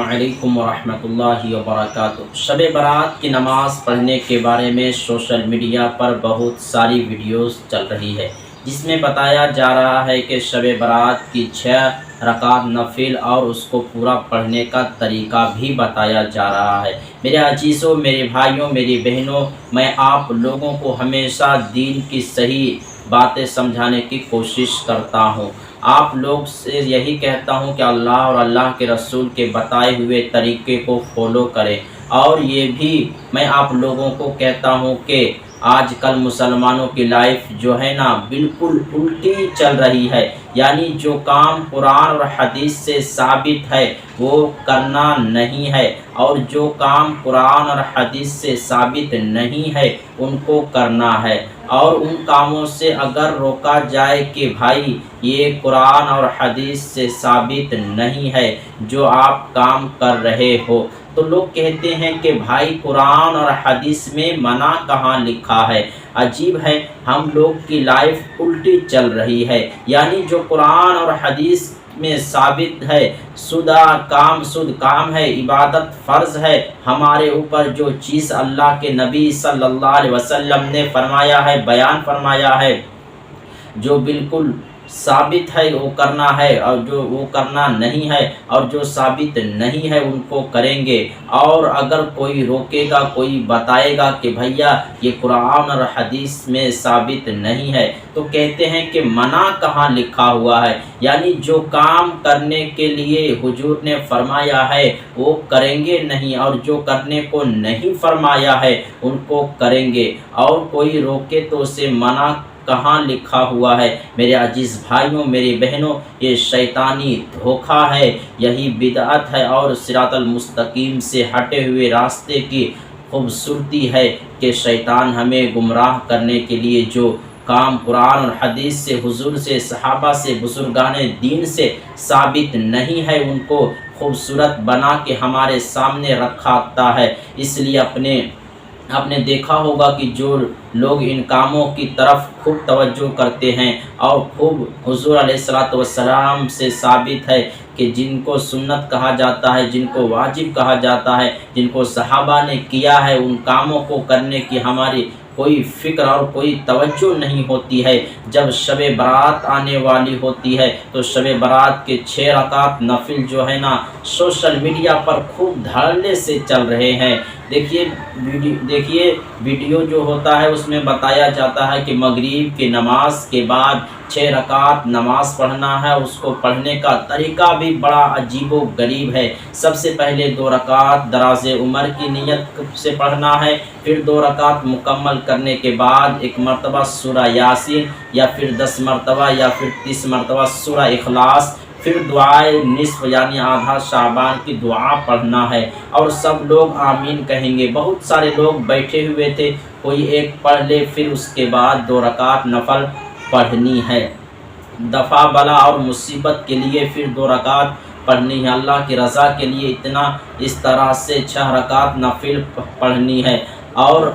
علیکم ورحمۃ اللہ وبرکاتہ۔ شب برات کی نماز پڑھنے کے بارے میں سوشل میڈیا پر بہت ساری ویڈیوز چل رہی ہے، جس میں بتایا جا رہا ہے کہ شب برات کی 6 رکعت نفل اور اس کو پورا پڑھنے کا طریقہ بھی بتایا جا رہا ہے۔ میرے عزیزوں، میرے بھائیوں، میری بہنوں، میں آپ لوگوں کو ہمیشہ دین کی صحیح باتیں سمجھانے کی کوشش کرتا ہوں۔ آپ لوگ سے یہی کہتا ہوں کہ اللہ اور اللہ کے رسول کے بتائے ہوئے طریقے کو فالو کریں، اور یہ بھی میں آپ لوگوں کو کہتا ہوں کہ آج کل مسلمانوں کی لائف جو ہے نا بالکل الٹی چل رہی ہے، یعنی جو کام قرآن اور حدیث سے ثابت ہے وہ کرنا نہیں ہے، اور جو کام قرآن اور حدیث سے ثابت نہیں ہے ان کو کرنا ہے۔ اور ان کاموں سے اگر روکا جائے کہ بھائی یہ قرآن اور حدیث سے ثابت نہیں ہے جو آپ کام کر رہے ہو، تو لوگ کہتے ہیں کہ بھائی قرآن اور حدیث میں منع کہاں لکھا ہے۔ عجیب ہے، ہم لوگ کی لائف الٹی چل رہی ہے، یعنی جو قرآن اور حدیث میں ثابت ہے شدھ کام ہے، عبادت فرض ہے ہمارے اوپر، جو چیز اللہ کے نبی صلی اللہ علیہ وسلم نے فرمایا ہے، بیان فرمایا ہے، جو بالکل ثابت ہے وہ کرنا ہے، اور جو وہ کرنا نہیں ہے اور جو ثابت نہیں ہے ان کو کریں گے۔ اور اگر کوئی روکے گا، کوئی بتائے گا کہ بھیا یہ قرآن اور حدیث میں ثابت نہیں ہے، تو کہتے ہیں کہ منع کہاں لکھا ہوا ہے، یعنی جو کام کرنے کے لیے حضور نے فرمایا ہے وہ کریں گے نہیں، اور جو کرنے کو نہیں فرمایا ہے ان کو کریں گے، اور کوئی روکے تو اسے منع کہاں لکھا ہوا ہے۔ میرے عزیز بھائیوں، میری بہنوں، یہ شیطانی دھوکہ ہے، یہی بدعت ہے اور صراط المستقیم سے ہٹے ہوئے راستے کی خوبصورتی ہے کہ شیطان ہمیں گمراہ کرنے کے لیے جو کام قرآن اور حدیث سے، حضور سے، صحابہ سے، بزرگان دین سے ثابت نہیں ہے ان کو خوبصورت بنا کے ہمارے سامنے رکھاتا ہے۔ اس لیے آپ نے دیکھا ہوگا کہ جو لوگ ان کاموں کی طرف خوب توجہ کرتے ہیں اور خوب حضور علیہ الصلوۃ والسلام سے ثابت ہے کہ جن کو سنت کہا جاتا ہے، جن کو واجب کہا جاتا ہے، جن کو صحابہ نے کیا ہے، ان کاموں کو کرنے کی ہماری کوئی فکر اور کوئی توجہ نہیں ہوتی ہے۔ جب شب برات آنے والی ہوتی ہے تو شب برات کے 6 رکعت نفل جو ہے نا سوشل میڈیا پر خوب دھڑلے سے چل رہے ہیں۔ دیکھیے ویڈیو جو ہوتا ہے اس میں بتایا جاتا ہے کہ مغرب کی نماز کے بعد 6 رکعت نماز پڑھنا ہے، اس کو پڑھنے کا طریقہ بھی بڑا عجیب و غریب ہے۔ سب سے پہلے 2 رکعت دراز عمر کی نیت سے پڑھنا ہے، پھر 2 رکعت مکمل کرنے کے بعد 1 مرتبہ سورہ یاسین، یا پھر 10 مرتبہ، یا پھر 30 مرتبہ سورہ اخلاص، پھر دعائے نصف یعنی آدھا شعبان کی دعا پڑھنا ہے، اور سب لوگ آمین کہیں گے۔ بہت سارے لوگ بیٹھے ہوئے تھے، کوئی ایک پڑھ لے، پھر اس کے بعد 2 رکعت نفل پڑھنی ہے۔ دفع بلا اور مصیبت کے لیے پھر 2 رکعت پڑھنی ہے، اللہ کی رضا کے لیے اس طرح سے 6 رکعت نفل پڑھنی ہے، اور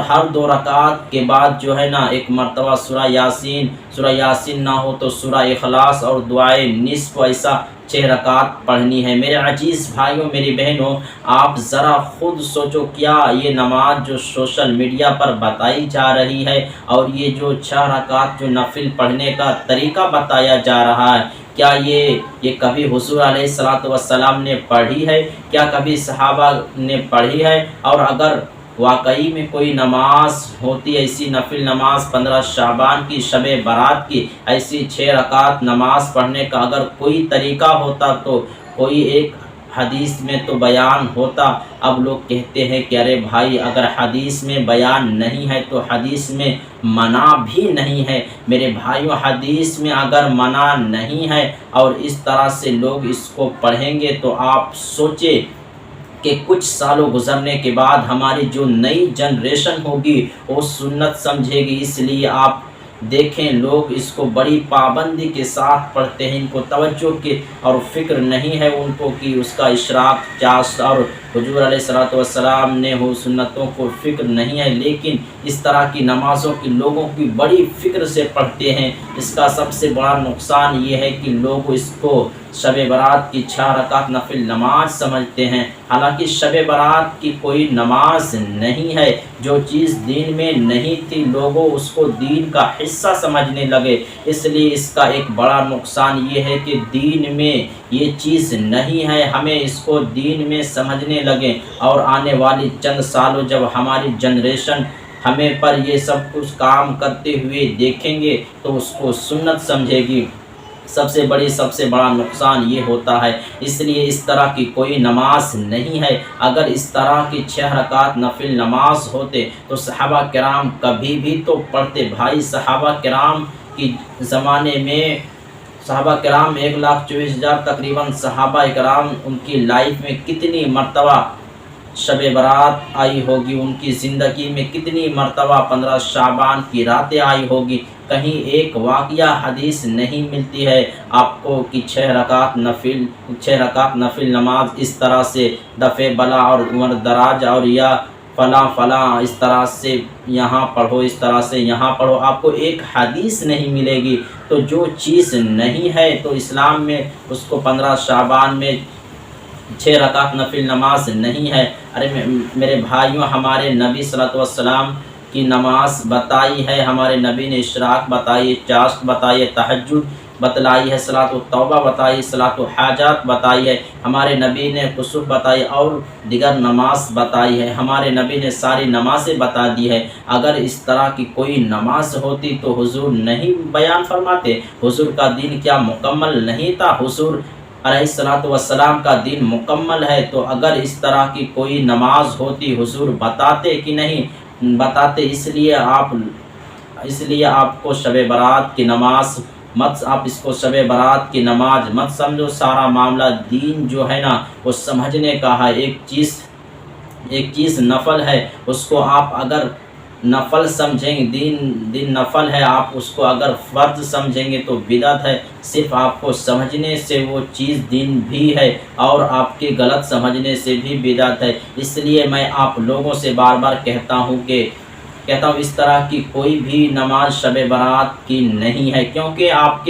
ہر 2 رکعت کے بعد جو ہے نا 1 مرتبہ سورہ یاسین نہ ہو تو سورہ اخلاص اور دعائے نصف، ایسا 6 رکعت پڑھنی ہے۔ میرے عزیز بھائیوں، میری بہنوں، آپ ذرا خود سوچو، کیا یہ نماز جو سوشل میڈیا پر بتائی جا رہی ہے اور یہ جو 6 رکعت جو نفل پڑھنے کا طریقہ بتایا جا رہا ہے، کیا یہ کبھی حضور علیہ الصلوۃ والسلام نے پڑھی ہے؟ کیا کبھی صحابہ نے پڑھی ہے؟ اور اگر واقعی میں کوئی نماز ہوتی ایسی نفل نماز 15 شعبان کی، شب برات کی، ایسی 6 رکعت نماز پڑھنے کا اگر کوئی طریقہ ہوتا تو کوئی ایک حدیث میں تو بیان ہوتا۔ اب لوگ کہتے ہیں کہ ارے بھائی اگر حدیث میں بیان نہیں ہے تو حدیث میں منع بھی نہیں ہے۔ میرے بھائیوں، حدیث میں اگر منع نہیں ہے اور اس طرح سے لوگ اس کو پڑھیں گے تو آپ سوچیں کہ کچھ سالوں گزرنے کے بعد ہماری جو نئی جنریشن ہوگی وہ سنت سمجھے گی۔ اس لیے آپ دیکھیں لوگ اس کو بڑی پابندی کے ساتھ پڑھتے ہیں، ان کو توجہ کی اور فکر نہیں ہے ان کو کہ اس کا اشراق کیا، اور حضور علیہ الصلوۃ والسلام نے وہ سنتوں کو فکر نہیں ہے، لیکن اس طرح کی نمازوں کی لوگوں کی بڑی فکر سے پڑھتے ہیں۔ اس کا سب سے بڑا نقصان یہ ہے کہ لوگ اس کو شب برات کی 6 رکعت نفل نماز سمجھتے ہیں، حالانکہ شب برات کی کوئی نماز نہیں ہے۔ جو چیز دین میں نہیں تھی لوگوں اس کو دین کا حصہ سمجھنے لگے، اس لیے اس کا ایک بڑا نقصان یہ ہے کہ دین میں یہ چیز نہیں ہے، ہمیں اس کو دین میں سمجھنے لگے، اور آنے والی چند سالوں جب ہماری جنریشن ہمیں پر یہ سب کچھ کام کرتے ہوئے دیکھیں گے تو اس کو سنت سمجھے گی۔ سب سے بڑا نقصان یہ ہوتا ہے، اس لیے اس طرح کی کوئی نماز نہیں ہے۔ اگر اس طرح کی 6 رکعت نفل نماز ہوتے تو صحابہ کرام کبھی بھی تو پڑھتے۔ بھائی صحابہ کرام کی زمانے میں صحابہ کرام 1,24,000 تقریباً صحابہ کرام ان کی لائف میں کتنی مرتبہ شب برات آئی ہوگی، ان کی زندگی میں کتنی مرتبہ 15 شعبان کی راتیں آئی ہوگی، کہیں ایک واقعہ حدیث نہیں ملتی ہے آپ کو کہ 6 رکعت نفل نماز اس طرح سے دفع بلا اور عمر دراز اور یا فلاں اس طرح سے یہاں پڑھو، اس طرح سے یہاں پڑھو، آپ کو ایک حدیث نہیں ملے گی۔ تو جو چیز نہیں ہے تو اسلام میں اس کو 15 شعبان میں 6 رکعت نفل نماز نہیں ہے۔ ارے میرے بھائیوں، ہمارے نبی صلی اللہ علیہ وسلم کی نماز بتائی ہے، ہمارے نبی نے اشراق بتائی، چاشت بتائی ہے، تہجد بتلائی ہے، صلاۃ التوبہ بتائی، صلاۃ الحاجات بتائی ہے، ہمارے نبی نے کسوف بتائی اور دیگر نماز بتائی ہے، ہمارے نبی نے ساری نمازیں بتا دی ہے۔ اگر اس طرح کی کوئی نماز ہوتی تو حضور نہیں بیان فرماتے؟ حضور کا دین کیا مکمل نہیں تھا؟ حضور علیہ الصلوۃ والسلام کا دین مکمل ہے، تو اگر اس طرح کی کوئی نماز ہوتی حضور بتاتے کہ نہیں بتاتے؟ اس لیے آپ کو شب برات کی نماز آپ اس کو شب برات کی نماز مت سمجھو۔ سارا معاملہ دین جو ہے نا وہ سمجھنے کا ہے۔ ایک چیز نفل ہے، اس کو آپ اگر نفل سمجھیں گے، دین نفل ہے، آپ اس کو اگر فرض سمجھیں گے تو بدعت ہے۔ صرف آپ کو سمجھنے سے وہ چیز دین بھی ہے اور آپ کے غلط سمجھنے سے بھی بدعت ہے۔ اس لیے میں آپ لوگوں سے بار بار کہتا ہوں اس طرح کی کوئی بھی نماز شب برات کی نہیں ہے، کیونکہ آپ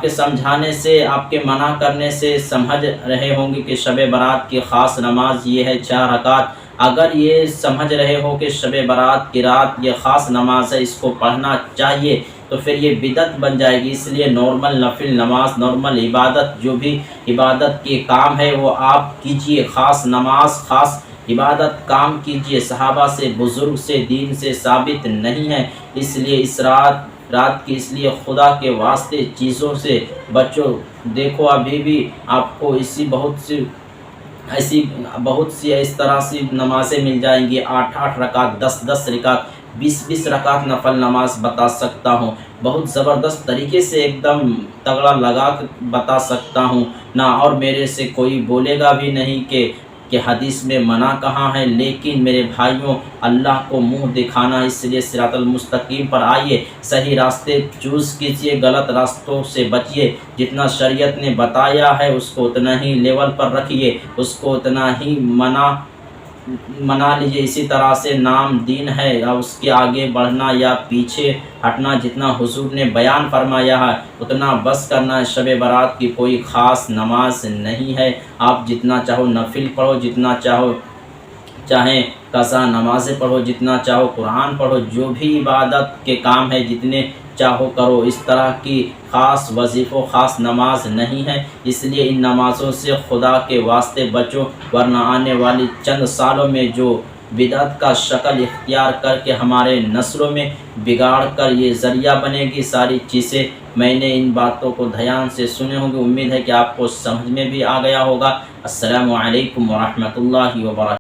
کے سمجھانے سے، آپ کے منع کرنے سے سمجھ رہے ہوں گے کہ شب برات کی خاص نماز یہ ہے 4 رکعت۔ اگر یہ سمجھ رہے ہو کہ شب برات کی رات یہ خاص نماز ہے، اس کو پڑھنا چاہیے، تو پھر یہ بدعت بن جائے گی۔ اس لیے نارمل نفل نماز، نارمل عبادت، جو بھی عبادت کے کام ہے وہ آپ کیجئے، خاص نماز، خاص عبادت کام کیجئے۔ صحابہ سے، بزرگ سے، دین سے ثابت نہیں ہے۔ اس لیے اس رات کی اس لیے خدا کے واسطے چیزوں سے بچو۔ دیکھو ابھی بھی آپ کو بہت سی اس طرح سے نمازیں مل جائیں گی، 8 رکعت، 10 رکعت، 20 رکعت نفل نماز بتا سکتا ہوں، بہت زبردست طریقے سے ایک دم تگڑا لگا کے بتا سکتا ہوں نا، اور میرے سے کوئی بولے گا بھی نہیں کہ حدیث میں منع کہاں ہے۔ لیکن میرے بھائیوں، اللہ کو منہ دکھانا، اس لیے صراط المستقیم پر آئیے، صحیح راستے چوز کیجیے، غلط راستوں سے بچیے۔ جتنا شریعت نے بتایا ہے اس کو اتنا ہی لیول پر رکھیے، اس کو اتنا ہی منا لیجیے۔ اسی طرح سے نام دین ہے، اور اس کے آگے بڑھنا یا پیچھے ہٹنا جتنا حضور نے بیان فرمایا ہے اتنا بس کرنا ہے۔ شب برات کی کوئی خاص نماز نہیں ہے، آپ جتنا چاہو نفل پڑھو، جتنا چاہیں قضا نمازیں پڑھو، جتنا چاہو قرآن پڑھو، جو بھی عبادت کے کام ہے جتنے چاہو کرو۔ اس طرح کی خاص وظیفہ، خاص نماز نہیں ہے۔ اس لیے ان نمازوں سے خدا کے واسطے بچو، ورنہ آنے والی چند سالوں میں جو بدعت کا شکل اختیار کر کے ہمارے نسلوں میں بگاڑ کر یہ ذریعہ بنے گی ساری چیزیں۔ میں نے ان باتوں کو دھیان سے سنے ہوں گے، امید ہے کہ آپ کو سمجھ میں بھی آ گیا ہوگا۔ السلام علیکم ورحمۃ اللہ وبرکاتہ۔